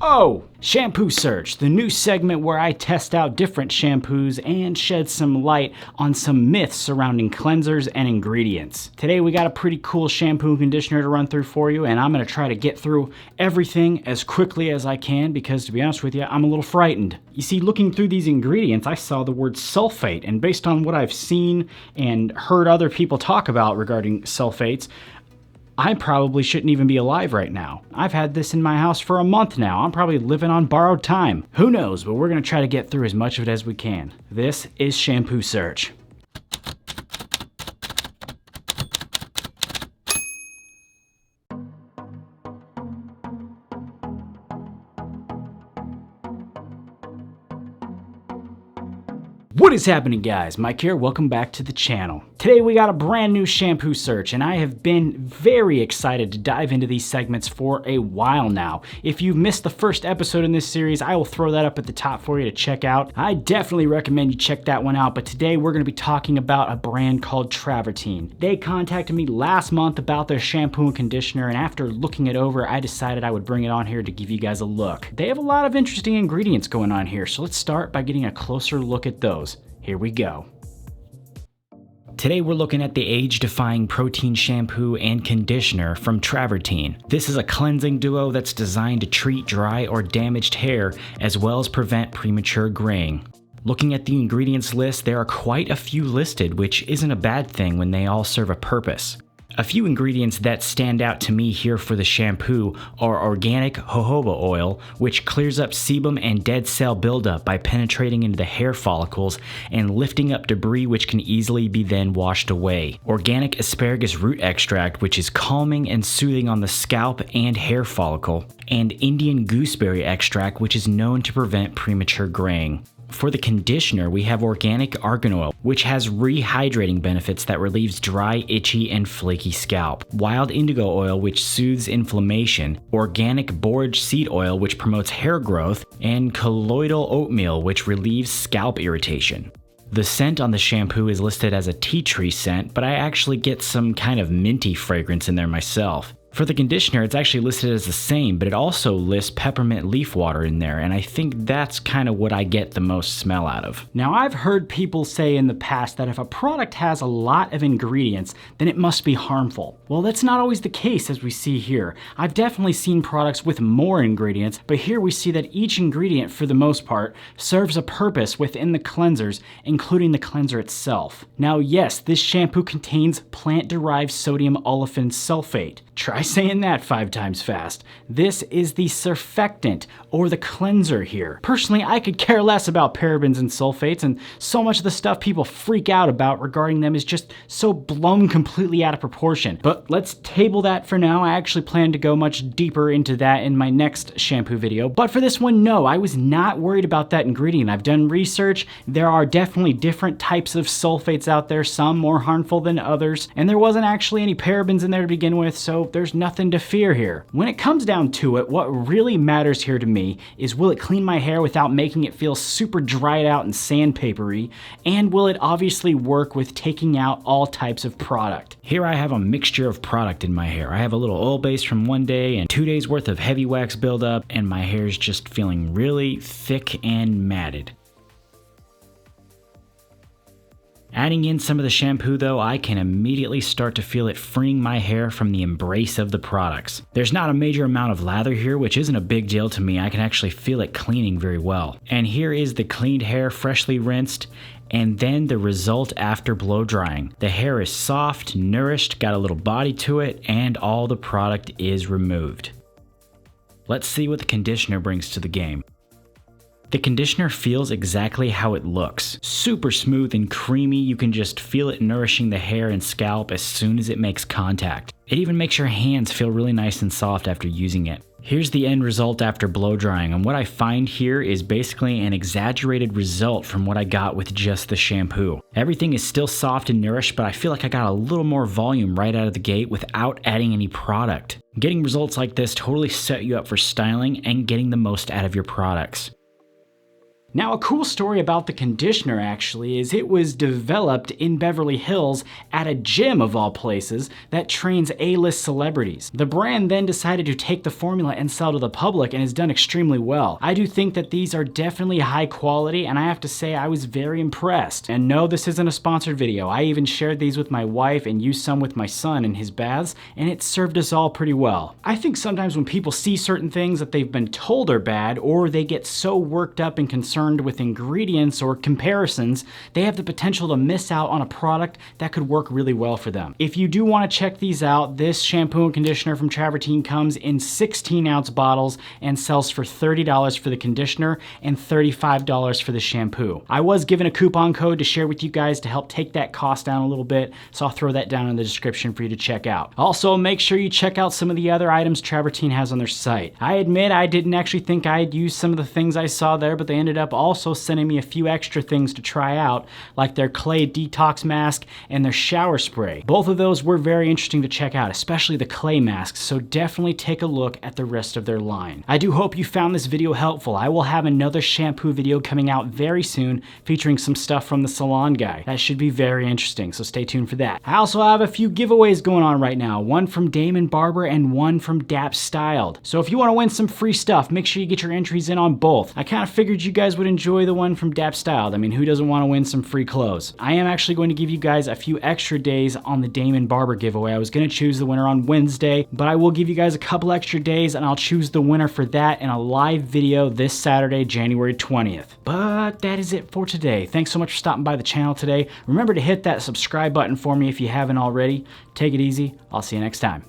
Oh, Shampoo Search, the new segment where I test out different shampoos and shed some light on some myths surrounding cleansers and ingredients. Today we got a pretty cool shampoo and conditioner to run through for you, and I'm going to try to get through everything as quickly as I can because, to be honest with you, I'm a little frightened. You see, looking through these ingredients, I saw the word sulfate, and based on what I've seen and heard other people talk about regarding sulfates, I probably shouldn't even be alive right now. I've had this in my house for a month now. I'm probably living on borrowed time. Who knows, but we're gonna try to get through as much of it as we can. This is Shampoo Search. What is happening, guys? Mike here, welcome back to the channel. Today we got a brand new shampoo search, and I have been very excited to dive into these segments for a while now. If you've missed the first episode in this series, I will throw that up at the top for you to check out. I definitely recommend you check that one out, but today we're going to be talking about a brand called Travertine. They contacted me last month about their shampoo and conditioner, and after looking it over, I decided I would bring it on here to give you guys a look. They have a lot of interesting ingredients going on here, so let's start by getting a closer look at those. Here we go. Today we're looking at the age-defying protein shampoo and conditioner from Travertine. This is a cleansing duo that's designed to treat dry or damaged hair as well as prevent premature graying. Looking at the ingredients list, there are quite a few listed, which isn't a bad thing when they all serve a purpose. A few ingredients that stand out to me here for the shampoo are organic jojoba oil, which clears up sebum and dead cell buildup by penetrating into the hair follicles and lifting up debris which can easily be then washed away. Organic asparagus root extract, which is calming and soothing on the scalp and hair follicle. And Indian gooseberry extract, which is known to prevent premature graying. For the conditioner, we have organic argan oil, which has rehydrating benefits that relieves dry, itchy, and flaky scalp. Wild indigo oil, which soothes inflammation. Organic borage seed oil, which promotes hair growth. And colloidal oatmeal, which relieves scalp irritation. The scent on the shampoo is listed as a tea tree scent, but I actually get some kind of minty fragrance in there myself. For the conditioner, it's actually listed as the same, but it also lists peppermint leaf water in there, and I think that's kind of what I get the most smell out of. Now, I've heard people say in the past that if a product has a lot of ingredients, then it must be harmful. Well, that's not always the case, as we see here. I've definitely seen products with more ingredients, but here we see that each ingredient, for the most part, serves a purpose within the cleansers, including the cleanser itself. Now, yes, this shampoo contains plant-derived sodium olefin sulfate. Try saying that 5 times fast. This is the surfactant, or the cleanser here. Personally, I could care less about parabens and sulfates, and so much of the stuff people freak out about regarding them is just so blown completely out of proportion. But let's table that for now. I actually plan to go much deeper into that in my next shampoo video. But for this one, no, I was not worried about that ingredient. I've done research. There are definitely different types of sulfates out there, some more harmful than others, and there wasn't actually any parabens in there to begin with, so there's nothing to fear here. When it comes down to it, what really matters here to me is, will it clean my hair without making it feel super dried out and sandpapery, and will it obviously work with taking out all types of product? Here I have a mixture of product in my hair. I have a little oil base from one day and 2 days worth of heavy wax buildup, and my hair is just feeling really thick and matted. Adding in some of the shampoo though, I can immediately start to feel it freeing my hair from the embrace of the products. There's not a major amount of lather here, which isn't a big deal to me. I can actually feel it cleaning very well. And here is the cleaned hair, freshly rinsed, and then the result after blow drying. The hair is soft, nourished, got a little body to it, and all the product is removed. Let's see what the conditioner brings to the game. The conditioner feels exactly how it looks. Super smooth and creamy, you can just feel it nourishing the hair and scalp as soon as it makes contact. It even makes your hands feel really nice and soft after using it. Here's the end result after blow drying, and what I find here is basically an exaggerated result from what I got with just the shampoo. Everything is still soft and nourished, but I feel like I got a little more volume right out of the gate without adding any product. Getting results like this totally set you up for styling and getting the most out of your products. Now, a cool story about the conditioner actually is it was developed in Beverly Hills at a gym of all places that trains A-list celebrities. The brand then decided to take the formula and sell to the public and has done extremely well. I do think that these are definitely high quality, and I have to say I was very impressed. And no, this isn't a sponsored video. I even shared these with my wife and used some with my son in his baths, and it served us all pretty well. I think sometimes when people see certain things that they've been told are bad, or they get so worked up and concerned with ingredients or comparisons, they have the potential to miss out on a product that could work really well for them. If you do want to check these out, this shampoo and conditioner from Travertine comes in 16-ounce bottles and sells for $30 for the conditioner and $35 for the shampoo. I was given a coupon code to share with you guys to help take that cost down a little bit, so I'll throw that down in the description for you to check out. Also, make sure you check out some of the other items Travertine has on their site. I admit I didn't actually think I'd use some of the things I saw there, but they ended up also sending me a few extra things to try out, like their clay detox mask and their shower spray. Both of those were very interesting to check out, especially the clay masks, so definitely take a look at the rest of their line. I do hope you found this video helpful. I will have another shampoo video coming out very soon featuring some stuff from the salon guy. That should be very interesting, so stay tuned for that. I also have a few giveaways going on right now, one from Damon Barber and one from Dap Styled. So if you want to win some free stuff, make sure you get your entries in on both. I kind of figured you guys would enjoy the one from Dap Styled. I mean, who doesn't want to win some free clothes? I am actually going to give you guys a few extra days on the Damon Barber giveaway. I was going to choose the winner on Wednesday, but I will give you guys a couple extra days and I'll choose the winner for that in a live video this Saturday, January 20th. But that is it for today. Thanks so much for stopping by the channel today. Remember to hit that subscribe button for me if you haven't already. Take it easy. I'll see you next time.